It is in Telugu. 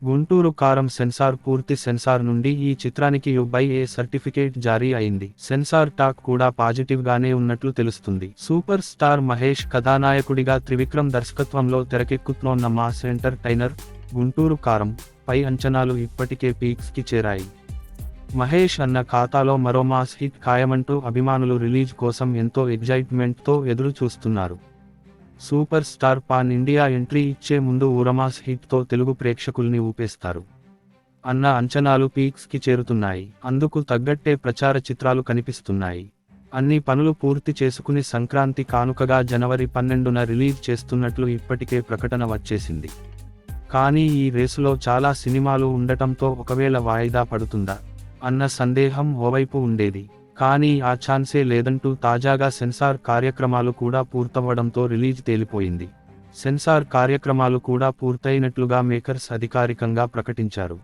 గుంటూరు కారం సెన్సార్ పూర్తి సెన్సార్ నుండి ఈ చిత్రానికి యు/ఏ సర్టిఫికేట్ జారీ అయింది. సెన్సార్ టాక్ కూడా పాజిటివ్ గానే ఉన్నట్లు తెలుస్తుంది. సూపర్ స్టార్ మహేష్ కథానాయకుడిగా త్రివిక్రమ్ దర్శకత్వంలో తెరకెక్కుతోన్న మాస్ ఎంటర్టైనర్ గుంటూరు కారం పై అంచనాలు ఇప్పటికే పీక్స్ కి చేరాయి. మహేష్ అన్న ఖాతాలో మరో మాస్ హిట్ ఖాయమంటూ అభిమానులు రిలీజ్ కోసం ఎంతో ఎగ్జైట్మెంట్ తో ఎదురు చూస్తున్నారు. Super star pan India entry ఇచ్చే ముందు ఊరమాస్ హిట్ తో తెలుగు ప్రేక్షకుల్ని ఊపేస్తారు అన్న అంచనాలు పీక్స్ కి చేరుతున్నాయి. అందుకు తగ్గట్టే ప్రచార చిత్రాలు కనిపిస్తున్నాయి. అన్ని పనులు పూర్తి చేసుకుని సంక్రాంతి కానుకగా జనవరి 12న రిలీజ్ చేస్తున్నట్లు ఇప్పటికే ప్రకటన వచ్చేసింది. కానీ ఈ రేసులో చాలా సినిమాలు ఉండటంతో ఒకవేళ వాయిదా పడుతుందా అన్న సందేహం ఓవైపు ఉండేది. కానీ ఆ ఛాన్సే లేదంటూ తాజాగా సెన్సార్ కార్యక్రమాలు కూడా పూర్తవ్వడంతో రిలీజ్ తేలిపోయింది. సెన్సార్ కార్యక్రమాలు కూడా పూర్తయినట్లుగా మేకర్స్ అధికారికంగా ప్రకటించారు.